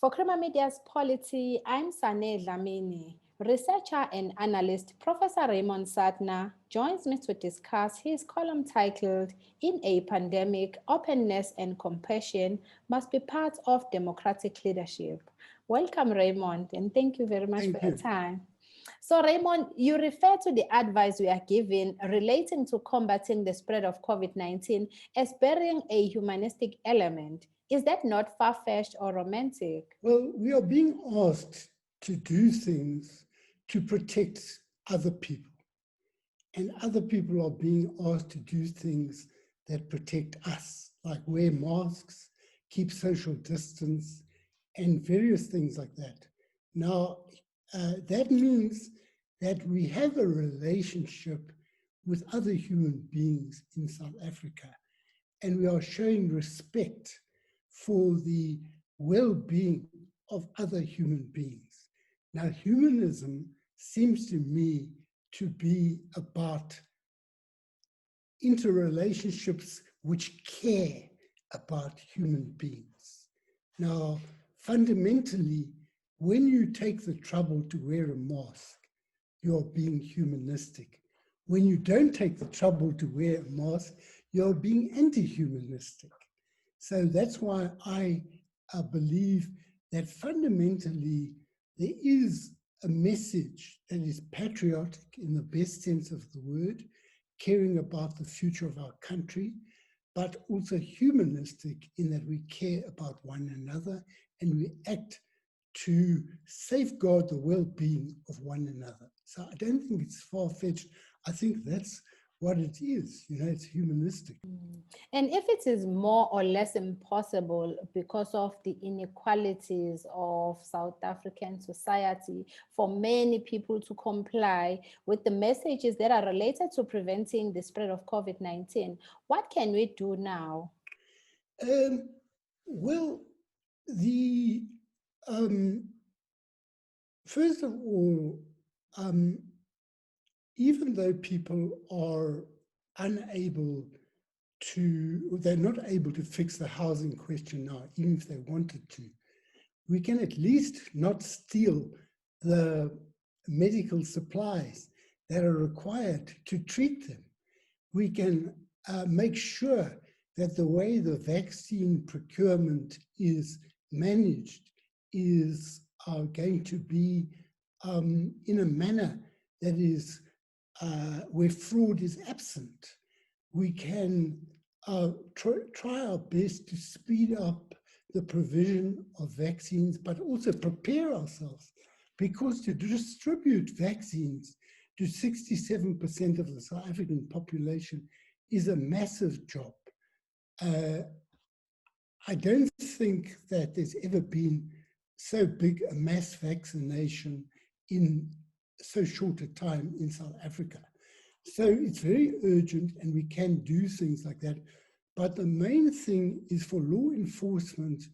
For Crema Media's Polity, I'm Sane Dlamini. Researcher and analyst Professor Raymond Suttner joins me to discuss his column titled In a Pandemic, Openness and Compassion Must Be Part of Democratic Leadership. Welcome, Raymond, and thank you very much for Thank your you. time. So, Raymond, you refer to the advice we are giving relating to combating the spread of COVID-19 as bearing a humanistic element. Is that not far-fetched or romantic? Well, we are being asked to do things to protect other people. And other people are being asked to do things that protect us, like wear masks, keep social distance, and various things like that. Now, that means that we have a relationship with other human beings in South Africa, and we are showing respect for the well-being of other human beings. Now, humanism seems to me to be about interrelationships which care about human beings. Now, fundamentally, when you take the trouble to wear a mask, you're being humanistic. When you don't take the trouble to wear a mask, you're being anti-humanistic. So that's why I believe that fundamentally there is a message that is patriotic in the best sense of the word, caring about the future of our country, but also humanistic in that we care about one another and we act to safeguard the well-being of one another. So I don't think it's far-fetched. I think that's what it is, it's humanistic. And if it is more or less impossible because of the inequalities of South African society for many people to comply with the messages that are related to preventing the spread of COVID-19, what can we do now? Well, first of all, even though people are they're not able to fix the housing question now, even if they wanted to, we can at least not steal the medical supplies that are required to treat them. We can make sure that the way the vaccine procurement is managed is going to be in a manner that is where fraud is absent. We can try our best to speed up the provision of vaccines, but also prepare ourselves, because to distribute vaccines to 67% of the South African population is a massive job. I don't think that there's ever been so big a mass vaccination in so short a time in South Africa. So it's very urgent and we can do things like that. But the main thing is for law enforcement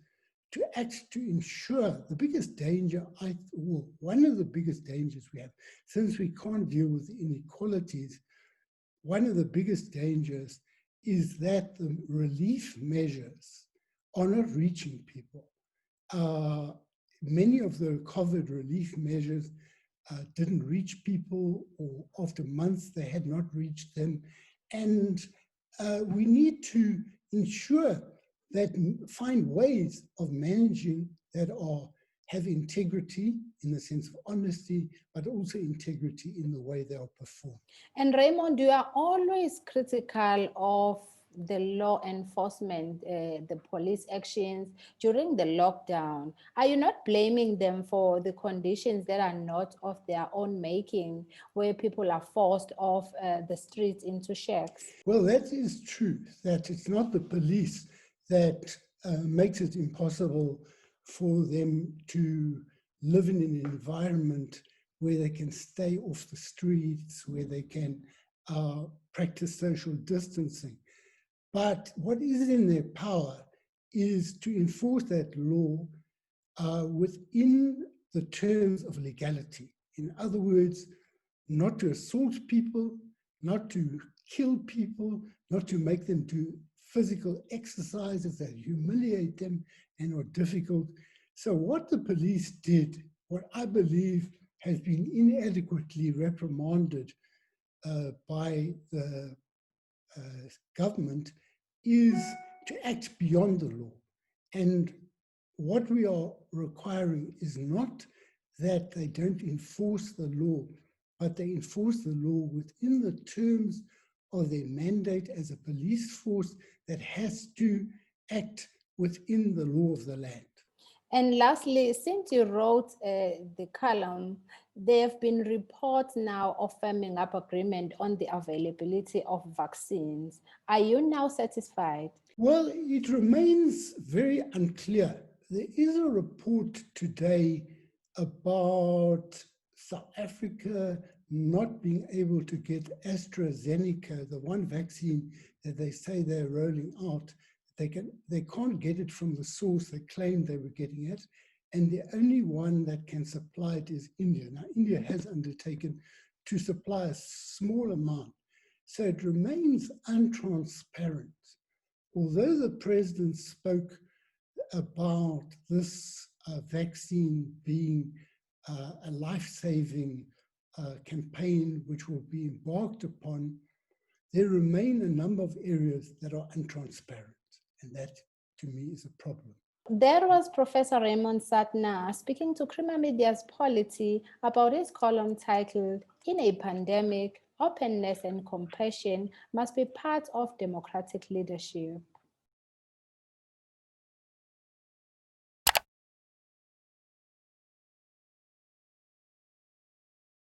to act to ensure the biggest danger, one of the biggest dangers we have, since we can't deal with the inequalities, one of the biggest dangers is that the relief measures are not reaching people. Many of the COVID relief measures didn't reach people, or after months they had not reached them. And we need to ensure that find ways of managing that have integrity in the sense of honesty, but also integrity in the way they are performed. And Raymond, you are always critical of the law enforcement, the police actions during the lockdown. Are you not blaming them for the conditions that are not of their own making, where people are forced off the streets into shacks? Well, that is true, that it's not the police that makes it impossible for them to live in an environment where they can stay off the streets, where they can practice social distancing. But what is in their power is to enforce that law within the terms of legality. In other words, not to assault people, not to kill people, not to make them do physical exercises that humiliate them and are difficult, So what the police did, what I believe has been inadequately reprimanded by the government, is to act beyond the law. And what we are requiring is not that they don't enforce the law, but they enforce the law within the terms of their mandate as a police force that has to act within the law of the land. And lastly, since you wrote the column, there have been reports now of firming up agreement on the availability of vaccines. Are you now satisfied? Well, it remains very unclear. There is a report today about South Africa not being able to get AstraZeneca, the one vaccine that they say they're rolling out. They can't get it from the source they claimed they were getting it, and the only one that can supply it is India. Now, India has undertaken to supply a small amount, so it remains untransparent. Although the president spoke about this vaccine being a life-saving campaign which will be embarked upon, there remain a number of areas that are untransparent, and that, to me, is a problem. There was Professor Raymond Suttner speaking to Creamer Media's Polity about his column titled, "In a Pandemic, Openness and Compassion Must Be Part of Democratic Leadership."